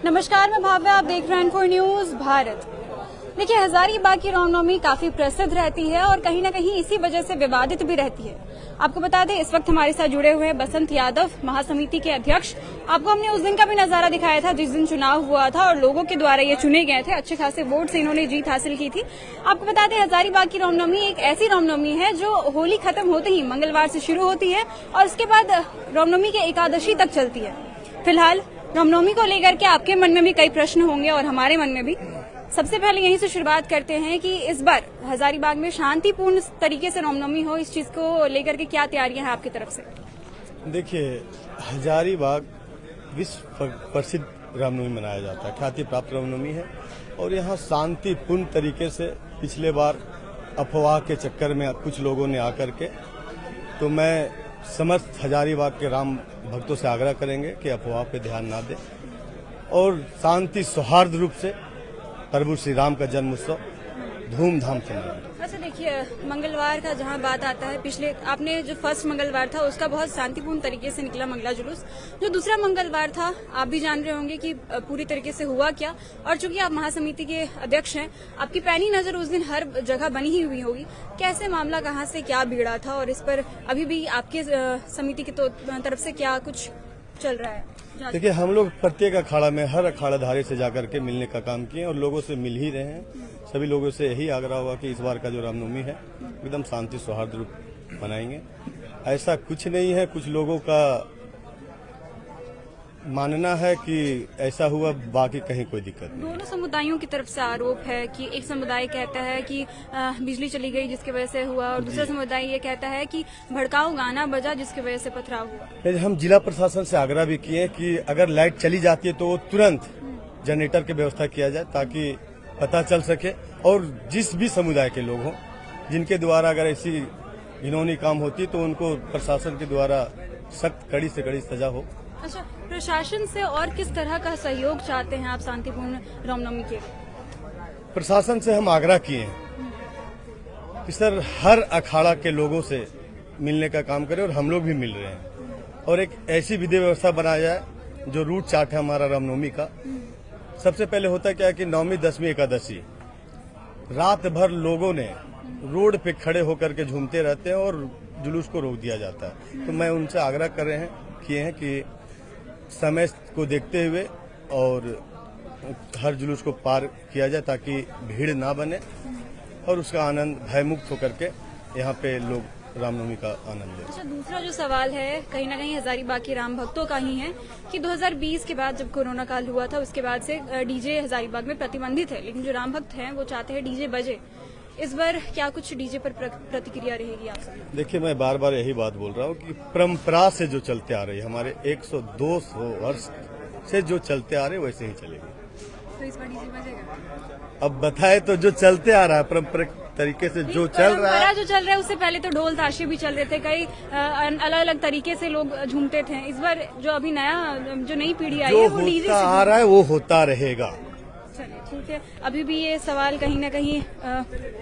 नमस्कार, मैं भाव्या, आप देख रहे हैं एन4 न्यूज भारत। देखिए, हजारीबाग की रामनवमी काफी प्रसिद्ध रहती है और कहीं न कहीं इसी वजह से विवादित भी रहती है। आपको बता दें, इस वक्त हमारे साथ जुड़े हुए हैं बसंत यादव, महासमिति के अध्यक्ष। आपको हमने उस दिन का भी नजारा दिखाया था जिस दिन चुनाव हुआ था और लोगों के द्वारा ये चुने गए थे। अच्छे खासे वोट से इन्होंने जीत हासिल की थी। आपको बता दें, हजारीबाग की रामनवमी एक ऐसी रामनवमी है जो होली खत्म होते ही मंगलवार से शुरू होती है और उसके बाद रामनवमी के एकादशी तक चलती है। फिलहाल रामनवमी को लेकर के आपके मन में भी कई प्रश्न होंगे और हमारे मन में भी। सबसे पहले यहीं से शुरुआत करते हैं कि इस बार हजारीबाग में शांतिपूर्ण तरीके से रामनवमी हो, इस चीज को लेकर के क्या तैयारियां हैं आपकी तरफ से? देखिए, हजारीबाग विश्व प्रसिद्ध रामनवमी मनाया जाता है, ख्याति प्राप्त रामनवमी है और यहाँ शांतिपूर्ण तरीके से पिछले बार अफवाह के चक्कर में कुछ लोगों ने आकर के, तो मैं समस्त हजारीबाग के राम भक्तों से आग्रह करेंगे कि अफवाह पे ध्यान ना दें और शांति सौहार्द रूप से प्रभु श्री राम का जन्म उत्सव धूमधाम से मनाएं। अच्छा, देखिए, मंगलवार का जहां बात आता है, पिछले आपने जो फर्स्ट मंगलवार था उसका बहुत शांतिपूर्ण तरीके से निकला मंगला जुलूस। जो दूसरा मंगलवार था, आप भी जान रहे होंगे कि पूरी तरीके से हुआ क्या। और चूंकि आप महासमिति के अध्यक्ष हैं, आपकी पैनी नजर उस दिन हर जगह बनी ही हुई होगी। कैसे मामला, कहाँ से क्या बिगड़ा था और इस पर अभी भी आपके समिति की तरफ से क्या कुछ चल रहा है? देखिए, हम लोग प्रत्येक अखाड़ा में हर अखाड़ाधारी से जाकर के मिलने का काम किए और लोगों से मिल ही रहे हैं। सभी लोगों से यही आग्रह हुआ कि इस बार का जो रामनवमी है एकदम शांति सौहार्द रूप मनाएंगे। ऐसा कुछ नहीं है, कुछ लोगों का मानना है कि ऐसा हुआ, बाकी कहीं कोई दिक्कत नहीं। दोनों समुदायों की तरफ से आरोप है कि एक समुदाय कहता है कि बिजली चली गई जिसकी वजह से हुआ और दूसरा समुदाय ये कहता है कि भड़काऊ गाना बजा जिसकी वजह से पथराव हुआ। हम जिला प्रशासन से आग्रह भी किए कि अगर लाइट चली जाती है तो तुरंत जनरेटर की व्यवस्था किया जाए ताकि पता चल सके और जिस भी समुदाय के लोग हों जिनके द्वारा अगर ऐसी घिनौनी काम होती तो उनको प्रशासन के द्वारा सख्त कड़ी से कड़ी सजा हो। अच्छा, प्रशासन से और किस तरह का सहयोग चाहते हैं आप शांतिपूर्ण रामनवमी के? प्रशासन से हम आग्रह किए हैं कि सर हर अखाड़ा के लोगों से मिलने का काम करें और हम लोग भी मिल रहे हैं और एक ऐसी विधि व्यवस्था बनाया जाए जो रूट चार्ट है हमारा रामनवमी का। सबसे पहले होता क्या है कि नवमी, दसवीं, एकादशी रात भर लोगों ने रोड पे खड़े होकर के झूमते रहते हैं और जुलूस को रोक दिया जाता है। तो मैं उनसे आग्रह किए हैं कि समय को देखते हुए और हर जुलूस को पार किया जाए ताकि भीड़ ना बने और उसका आनंद भयमुक्त होकर के यहाँ पे लोग रामनवमी का आनंद लें। अच्छा, दूसरा जो सवाल है कहीं ना कहीं हजारीबाग के राम भक्तों का ही है कि 2020 के बाद जब कोरोना काल हुआ था उसके बाद से डीजे हजारीबाग में प्रतिबंधित है, लेकिन जो राम भक्त हैं वो चाहते हैं डीजे बजे। इस बार क्या कुछ डीजे पर प्रतिक्रिया रहेगी आपसे? देखिए, मैं बार बार यही बात बोल रहा हूँ कि परंपरा से जो चलते आ रही है, हमारे 100-200 वर्ष से जो चलते आ रहे वैसे ही चलेगी। तो इस बार डीजे बजेगा? अब बताए तो जो चलते आ रहा है परंपरिक तरीके से जो चल रहा है, जो चल रहा है उससे पहले तो ढोल ताशे भी चल रहे थे, कई अलग अलग तरीके से लोग झूमते थे। इस बार जो अभी जो नई पीढ़ी आई है वो डीजे होता आ रहा है वो होता रहेगा। चलिए, ठीक है। अभी भी ये सवाल कहीं ना कहीं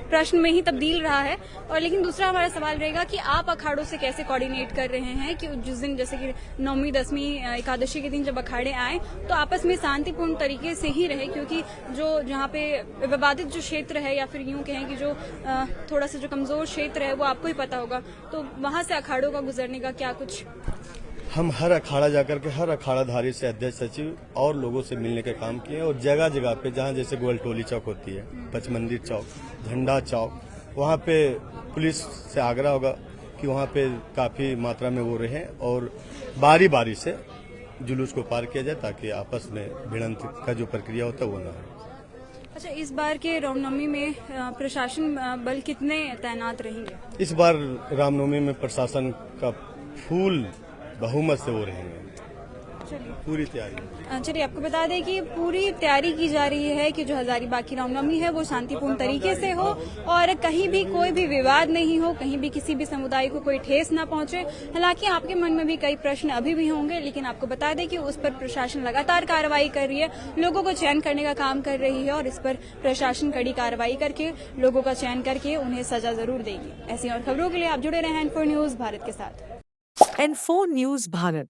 प्रश्न में ही तब्दील रहा है। और लेकिन दूसरा हमारा सवाल रहेगा कि आप अखाड़ों से कैसे कोऑर्डिनेट कर रहे हैं कि जिस दिन, जैसे कि नवमी, दसवीं, एकादशी के दिन जब अखाड़े आए तो आपस में शांतिपूर्ण तरीके से ही रहे, क्योंकि जो जहाँ पे विवादित जो क्षेत्र है या फिर यूं कहें कि जो थोड़ा सा जो कमजोर क्षेत्र है वो आपको ही पता होगा, तो वहाँ से अखाड़ों का गुजरने का क्या कुछ? हम हर अखाड़ा जाकर के हर अखाड़ाधारी से अध्यक्ष, सचिव और लोगों से मिलने का काम किए और जगह जगह पे जहाँ जैसे गोलटोली चौक होती है, पचमंदिर चौक, झंडा चौक, वहाँ पे पुलिस से आग्रह होगा कि वहाँ पे काफी मात्रा में वो रहें और बारी बारी से जुलूस को पार किया जाए ताकि आपस में भिड़ंत का जो प्रक्रिया होता है वो ना हो। अच्छा, इस बार के रामनवमी में प्रशासन बल कितने तैनात रहेंगे? इस बार रामनवमी में प्रशासन का फुल बहुमत से वो रहेंगे। पूरी तैयारी। चलिए, आपको बता दें कि पूरी तैयारी की जा रही है कि जो हजारीबाग की रामनवमी है वो शांतिपूर्ण तरीके से हो और कहीं भी कोई भी विवाद नहीं हो, कहीं भी किसी भी समुदाय को कोई ठेस ना पहुंचे। हालांकि आपके मन में भी कई प्रश्न अभी भी होंगे, लेकिन आपको बता दें कि उस पर प्रशासन लगातार कार्रवाई कर रही है, लोगों को चयन करने का काम कर रही है और इस पर प्रशासन कड़ी कार्रवाई करके लोगों का चयन करके उन्हें सजा जरूर देगी। ऐसी और खबरों के लिए आप जुड़े रहे एन4 न्यूज भारत के साथ। एन4 न्यूज भारत